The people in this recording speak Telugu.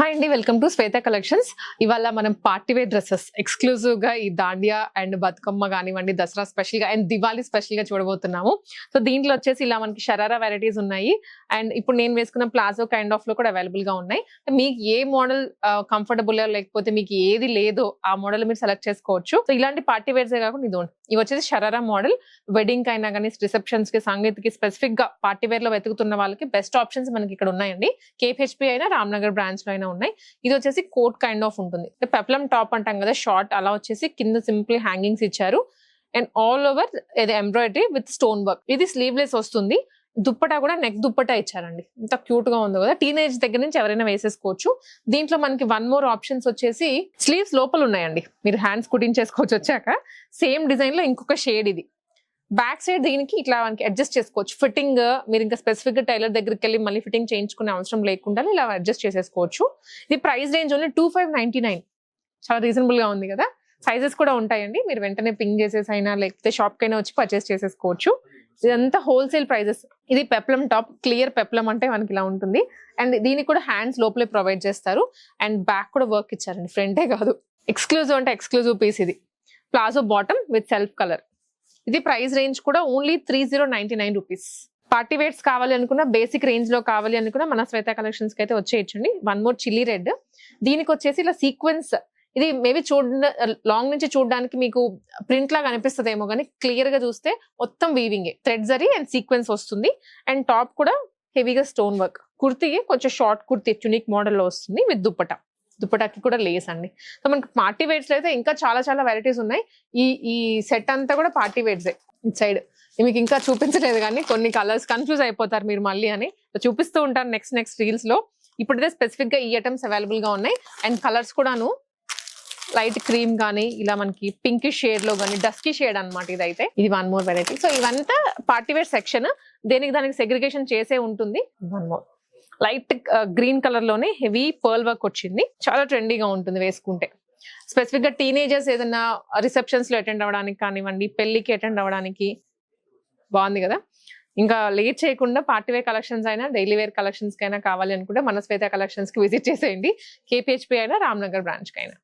హాయ్ అండి, వెల్కమ్ టు శ్వేత కలెక్షన్స్. ఇవాళ మనం పార్టీ వేర్ డ్రెస్సెస్ ఎక్స్క్లూజివ్ గా ఈ దాండియా అండ్ బతుకమ్మ కానివ్వండి, దసరా స్పెషల్ గా అండ్ దివాళీ స్పెషల్ గా చూడబోతున్నాము. సో దీంట్లో వచ్చేసి ఇలా మనకి షరారా వెరైటీస్ ఉన్నాయి అండ్ ఇప్పుడు నేను వేసుకున్న ప్లాజో కైండ్ ఆఫ్ లో కూడా అవైలబుల్ గా ఉన్నాయి. మీకు ఏ మోడల్ కంఫర్టబుల్ లేకపోతే మీకు ఏది లేదో ఆ మోడల్ మీరు సెలెక్ట్ చేసుకోవచ్చు. సో ఇలాంటి పార్టీ వేర్సే కాకుండా ఇవి వచ్చేసి షరారా మోడల్. వెడ్డింగ్ అయినా కానీ, రిసెప్షన్స్ కి, సంగీత్కి స్పెసిఫిక్ గా పార్టీ వేర్ లో వెతుకుతున్న వాళ్ళకి బెస్ట్ ఆప్షన్స్ మనకి ఇక్కడ ఉన్నాయండి. కేపీహెచ్పీ అయినా రామ్నగర్ బ్రాంచ్ లో అయినా ఉన్నాయి. ఇది వచ్చేసి కోట్ కైండ్ ఆఫ్ ఉంటుంది. పెప్లం టాప్ అంటాం కదా, షార్ట్, అలా వచ్చేసి కింద సింపుల్ హ్యాంగింగ్స్ ఇచ్చారు అండ్ ఆల్ ఓవర్ ఇది ఎంబ్రాయిడరీ విత్ స్టోన్ వర్క్. ఇది స్లీవ్లెస్ వస్తుంది. దుప్పటా కూడా నెక్ దుప్పటా ఇచ్చారండి. ఇంత క్యూట్ గా ఉంది కదా. టీనేజ్ దగ్గర నుంచి ఎవరైనా వేసేసుకోవచ్చు. దీంట్లో మనకి వన్ మోర్ ఆప్షన్స్ వచ్చేసి స్లీవ్స్ లోపల ఉన్నాయండి. మీరు హ్యాండ్స్ కుట్టించేసుకోవచ్చు. వచ్చాక సేమ్ డిజైన్ లో ఇంకొక షేడ్ ఇది. బ్యాక్ సైడ్ దీనికి ఇట్లా మనకి అడ్జస్ట్ చేసుకోవచ్చు. ఫిట్టింగ్ మీరు ఇంకా స్పెసిఫిక్ గా టైలర్ దగ్గరికి వెళ్ళి మళ్ళీ ఫిట్టింగ్ చేయించుకునే అవసరం లేకుండా ఇలా అడ్జస్ట్ చేసేసుకోవచ్చు. ఇది ప్రైస్ రేంజ్ ఓన్లీ 2599. చాలా రీజనబుల్ గా ఉంది కదా. సైజెస్ కూడా ఉంటాయండి. మీరు వెంటనే పింగ్ చేసేసైనా లేకపోతే షాప్ కైనా వచ్చి పర్చేస్ చేసేసుకోవచ్చు. ఇదంతా హోల్సేల్ ప్రైజెస్. ఇది పెప్లం టాప్, క్లియర్ పెప్లం అంటే మనకి ఇలా ఉంటుంది అండ్ దీనికి కూడా హ్యాండ్స్ లోపలే ప్రొవైడ్ చేస్తారు అండ్ బ్యాక్ కూడా వర్క్ ఇచ్చారండి, ఫ్రంటే కాదు. ఎక్స్క్లూజివ్ అంటే ఎక్స్క్లూజివ్ పీస్ ఇది. Palazzo bottom with self colour. ఇది ప్రైస్ రేంజ్ కూడా ఓన్లీ 3099 రూపీస్. పార్టీ వేర్స్ కావాలి అనుకున్నా, బేసిక్ రేంజ్ లో కావాలి అనుకున్నా మన శ్వేత కలెక్షన్స్ కి అయితే వచ్చేయచ్చండి. One more chilli red. దీనికి వచ్చేసి ఇలా సీక్వెన్స్, ఇది మేబీ లాంగ్ నుంచి చూడడానికి మీకు ప్రింట్ లాగా అనిపిస్తుందేమో కానీ క్లియర్ గా చూస్తే మొత్తం weaving, thread zari and sequence వస్తుంది అండ్ టాప్ కూడా హెవీగా స్టోన్ వర్క్. కుర్తీ కొంచెం షార్ట్ కుర్తీ చునిక్ మోడల్ లో వస్తుంది విత్ దుప్పటా. దుప్పటాకి కూడా లేస్ అండి. సో మనకి పార్టీ వేర్స్ అయితే ఇంకా చాలా చాలా వెరైటీస్ ఉన్నాయి. ఈ సెట్ అంతా కూడా పార్టీ వేర్సే. ఇట్ సైడ్ మీకు ఇంకా చూపించలేదు కానీ కొన్ని కలర్స్ కన్ఫ్యూజ్ అయిపోతారు మీరు మళ్ళీ అని చూపిస్తూ ఉంటారు నెక్స్ట్ రీల్స్ లో. ఇప్పుడైతే స్పెసిఫిక్ గా ఈ ఐటమ్స్ అవైలబుల్ గా ఉన్నాయి అండ్ కలర్స్ కూడాను లైట్ క్రీమ్ కానీ, ఇలా మనకి పింక్ షేడ్ లో కానీ, డస్కీ షేడ్ అనమాట ఇదైతే. ఇది వన్ మోర్ వెరైటీ. సో ఇవంతా పార్టీ వేర్ సెక్షన్. దానికి సెగ్రిగేషన్ చేసే ఉంటుంది. One more light green colour లోనే హెవీ పర్ల్ వర్క్ వచ్చింది. చాలా ట్రెండీగా ఉంటుంది వేసుకుంటే. స్పెసిఫిక్ గా టీనేజర్స్ ఏదైనా రిసెప్షన్స్ లో అటెండ్ అవ్వడానికి కానివ్వండి, పెళ్లికి అటెండ్ అవ్వడానికి బాగుంది కదా. ఇంకా లేట్ చేయకుండా పార్టీ వేర్ కలెక్షన్స్ అయినా, డైలీ వేర్ కలెక్షన్స్ కైనా కావాలి అనుకుంటే మన శ్వేత కలెక్షన్స్ కి విజిట్ చేసేయండి. కేపీహెచ్పీ అయినా, రామ్నగర్ బ్రాంచ్ కైనా.